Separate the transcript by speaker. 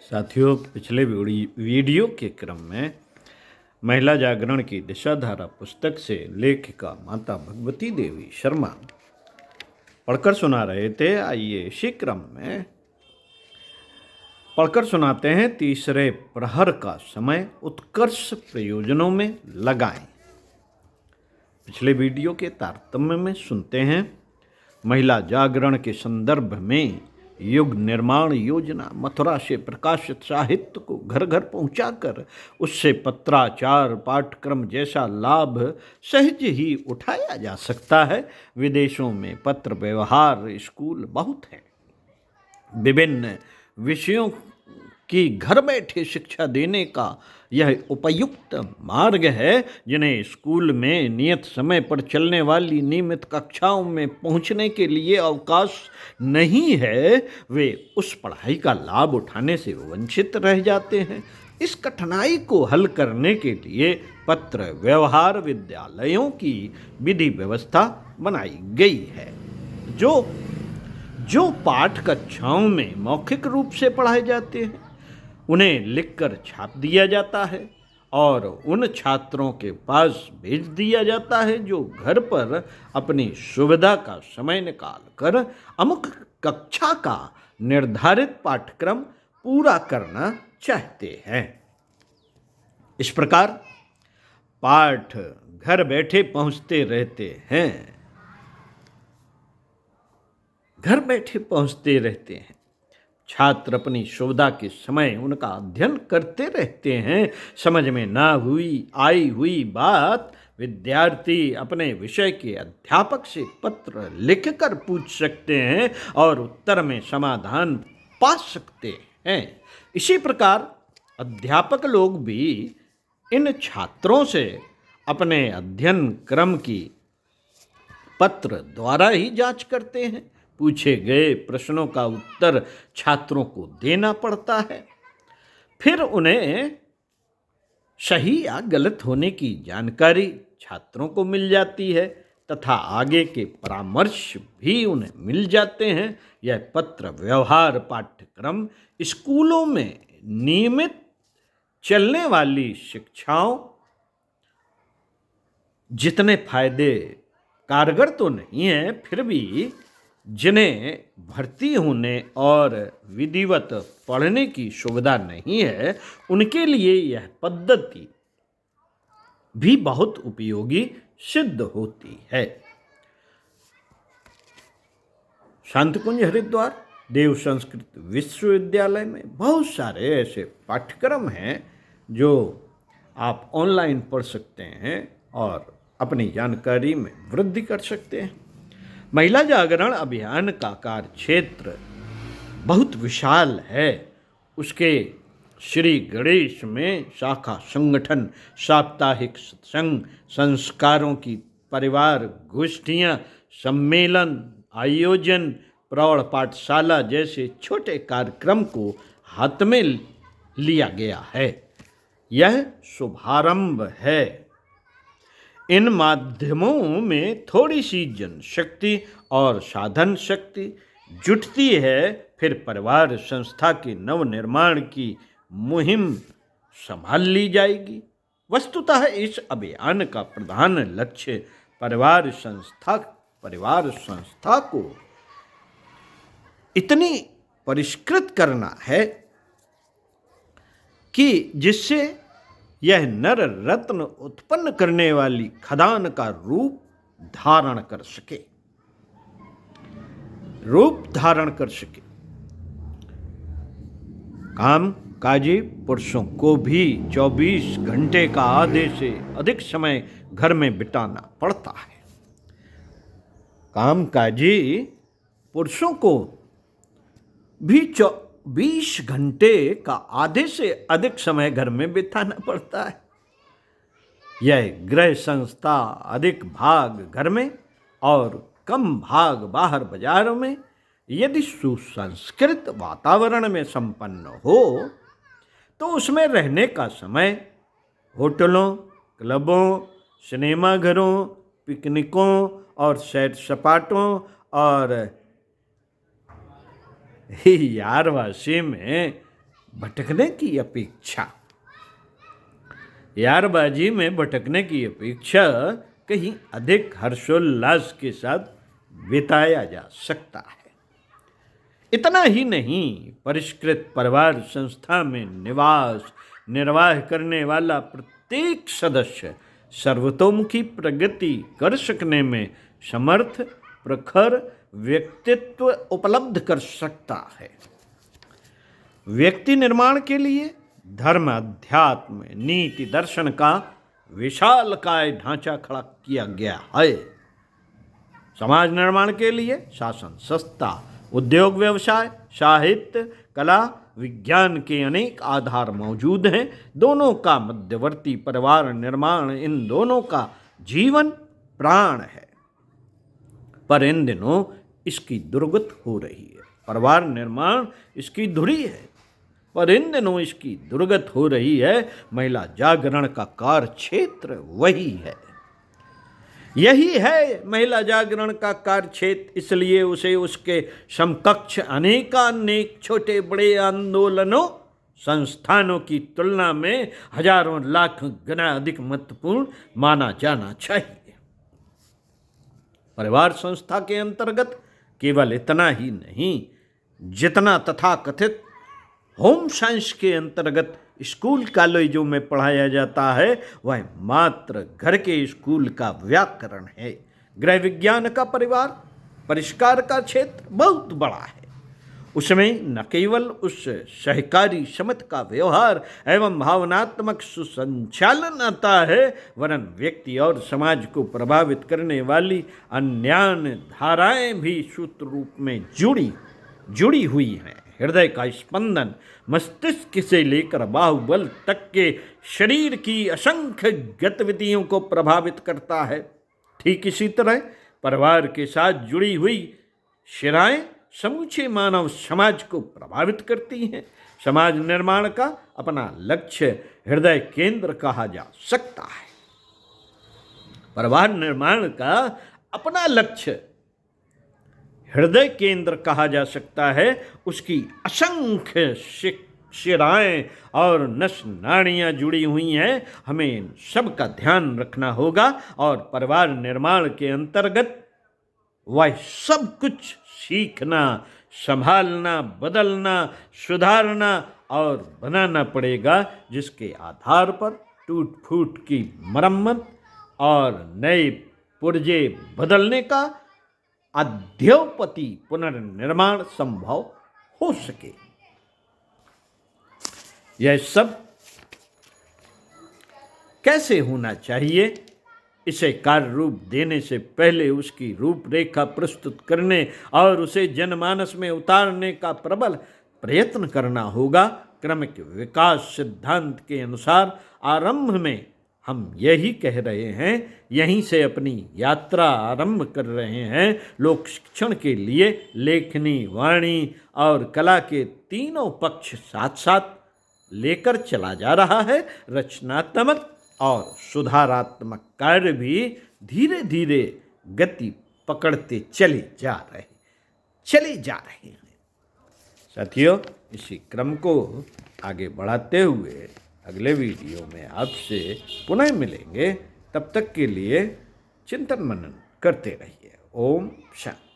Speaker 1: साथियों, पिछले वीडियो के क्रम में महिला जागरण की दिशाधारा पुस्तक से लेखिका माता भगवती देवी शर्मा पढ़कर सुना रहे थे। आइए इसी क्रम में पढ़कर सुनाते हैं। तीसरे प्रहर का समय उत्कर्ष प्रयोजनों में लगाएं। पिछले वीडियो के तारतम्य में सुनते हैं। महिला जागरण के संदर्भ में युग निर्माण योजना मथुरा से प्रकाशित साहित्य को घर घर पहुंचाकर उससे पत्राचार पाठ्यक्रम जैसा लाभ सहज ही उठाया जा सकता है। विदेशों में पत्र व्यवहार स्कूल बहुत हैं। विभिन्न विषयों की घर बैठे शिक्षा देने का यह उपयुक्त मार्ग है। जिन्हें स्कूल में नियत समय पर चलने वाली नियमित कक्षाओं में पहुंचने के लिए अवकाश नहीं है, वे उस पढ़ाई का लाभ उठाने से वंचित रह जाते हैं। इस कठिनाई को हल करने के लिए पत्र व्यवहार विद्यालयों की विधि व्यवस्था बनाई गई है। जो पाठ कक्षाओं में मौखिक रूप से पढ़ाए जाते हैं उन्हें लिखकर छाप दिया जाता है और उन छात्रों के पास भेज दिया जाता है जो घर पर अपनी सुविधा का समय निकाल कर अमुक कक्षा का निर्धारित पाठ्यक्रम पूरा करना चाहते हैं। इस प्रकार पाठ घर बैठे पहुंचते रहते हैं। छात्र अपनी सुविधा के समय उनका अध्ययन करते रहते हैं। समझ में ना आई हुई बात विद्यार्थी अपने विषय के अध्यापक से पत्र लिखकर पूछ सकते हैं और उत्तर में समाधान पा सकते हैं। इसी प्रकार अध्यापक लोग भी इन छात्रों से अपने अध्ययन क्रम की पत्र द्वारा ही जांच करते हैं। पूछे गए प्रश्नों का उत्तर छात्रों को देना पड़ता है। फिर उन्हें सही या गलत होने की जानकारी छात्रों को मिल जाती है तथा आगे के परामर्श भी उन्हें मिल जाते हैं। यह पत्र व्यवहार पाठ्यक्रम स्कूलों में नियमित चलने वाली शिक्षाओं जितने फायदे कारगर तो नहीं है, फिर भी जिन्हें भर्ती होने और विधिवत पढ़ने की सुविधा नहीं है उनके लिए यह पद्धति भी बहुत उपयोगी सिद्ध होती है। शांतिकुंज हरिद्वार देव संस्कृत विश्वविद्यालय में बहुत सारे ऐसे पाठ्यक्रम हैं जो आप ऑनलाइन पढ़ सकते हैं और अपनी जानकारी में वृद्धि कर सकते हैं। महिला जागरण अभियान का कार्य क्षेत्र बहुत विशाल है। उसके श्री गणेश में शाखा संगठन, साप्ताहिक सत्संग, संस्कारों की परिवार गोष्ठियाँ, सम्मेलन, आयोजन, प्रौढ़ पाठशाला जैसे छोटे कार्यक्रम को हाथ में लिया गया है। यह शुभारंभ है। इन माध्यमों में थोड़ी सी जनशक्ति और साधन शक्ति जुटती है, फिर परिवार संस्था के नवनिर्माण की मुहिम संभाल ली जाएगी। वस्तुतः इस अभियान का प्रधान लक्ष्य परिवार संस्था को इतनी परिष्कृत करना है कि जिससे यह नर रत्न उत्पन्न करने वाली खदान का रूप धारण कर सके। काम काजी पुरुषों को भी 24 घंटे का आधे से अधिक समय घर में बिताना पड़ता है। काम काजी पुरुषों को भी 20 घंटे का आधे से अधिक समय घर में बिताना पड़ता है। यह गृह संस्था अधिक भाग घर में और कम भाग बाहर बाजारों में यदि सुसंस्कृत वातावरण में संपन्न हो तो उसमें रहने का समय होटलों, क्लबों, सिनेमाघरों, पिकनिकों और सैर सपाटों और यारवासी में भटकने की अपेक्षा, यारबाजी में भटकने की अपेक्षा कहीं अधिक हर्षोल्लास के साथ बिताया जा सकता है। इतना ही नहीं, परिष्कृत परिवार संस्था में निवास निर्वाह करने वाला प्रत्येक सदस्य सर्वतोमुखी प्रगति कर सकने में समर्थ प्रखर व्यक्तित्व उपलब्ध कर सकता है। व्यक्ति निर्माण के लिए धर्म, अध्यात्म, नीति, दर्शन का विशालकाय ढांचा खड़ा किया गया है। समाज निर्माण के लिए शासन संस्था, उद्योग व्यवसाय, साहित्य, कला, विज्ञान के अनेक आधार मौजूद हैं। दोनों का मध्यवर्ती परिवार निर्माण इन दोनों का जीवन प्राण है। पर इन दिनों इसकी दुर्गत हो रही है। परिवार निर्माण इसकी धुरी है, पर इन दिनों इसकी दुर्गत हो रही है। महिला जागरण का कार्य क्षेत्र वही है। यही है महिला जागरण का कार्य क्षेत्र, इसलिए उसे उसके समकक्ष अनेकानेक छोटे बड़े आंदोलनों संस्थानों की तुलना में हजारों लाख गुना अधिक महत्वपूर्ण माना जाना चाहिए। परिवार संस्था के अंतर्गत केवल इतना ही नहीं, जितना तथाकथित होम साइंस के अंतर्गत स्कूल कॉलेजों में पढ़ाया जाता है, वह मात्र घर के स्कूल का व्याकरण है। गृह विज्ञान का परिवार परिष्कार का क्षेत्र बहुत बड़ा है। उसमें न केवल उस सहकारी समिति का व्यवहार एवं भावनात्मक सुसंचालन आता है, वरन व्यक्ति और समाज को प्रभावित करने वाली अन्य धाराएं भी सूत्र रूप में जुड़ी हुई हैं। हृदय का स्पंदन मस्तिष्क से लेकर बाहुबल तक के शरीर की असंख्य गतिविधियों को प्रभावित करता है। ठीक इसी तरह परिवार के साथ जुड़ी हुई शिराएं समूचे मानव समाज को प्रभावित करती हैं। समाज निर्माण का अपना लक्ष्य हृदय केंद्र कहा जा सकता है। परिवार निर्माण का अपना लक्ष्य हृदय केंद्र कहा जा सकता है। उसकी असंख्य शिराएं और नस नाड़ियाँ जुड़ी हुई हैं। हमें इन सब का ध्यान रखना होगा और परिवार निर्माण के अंतर्गत वह सब कुछ सीखना, संभालना, बदलना, सुधारना और बनाना पड़ेगा, जिसके आधार पर टूट फूट की मरम्मत और नए पुर्जे बदलने का अध्योपति पुनर्निर्माण संभव हो सके। यह सब कैसे होना चाहिए, इसे कार्य रूप देने से पहले उसकी रूपरेखा प्रस्तुत करने और उसे जनमानस में उतारने का प्रबल प्रयत्न करना होगा। क्रमिक विकास सिद्धांत के अनुसार आरंभ में हम यही कह रहे हैं, यहीं से अपनी यात्रा आरंभ कर रहे हैं। लोक शिक्षण के लिए लेखनी, वाणी और कला के तीनों पक्ष साथ साथ लेकर चला जा रहा है। रचनात्मक और सुधारात्मक कार्य भी धीरे धीरे गति पकड़ते चले जा रहे हैं। साथियों, इसी क्रम को आगे बढ़ाते हुए अगले वीडियो में आपसे पुनः मिलेंगे। तब तक के लिए चिंतन मनन करते रहिए। ओम शांति।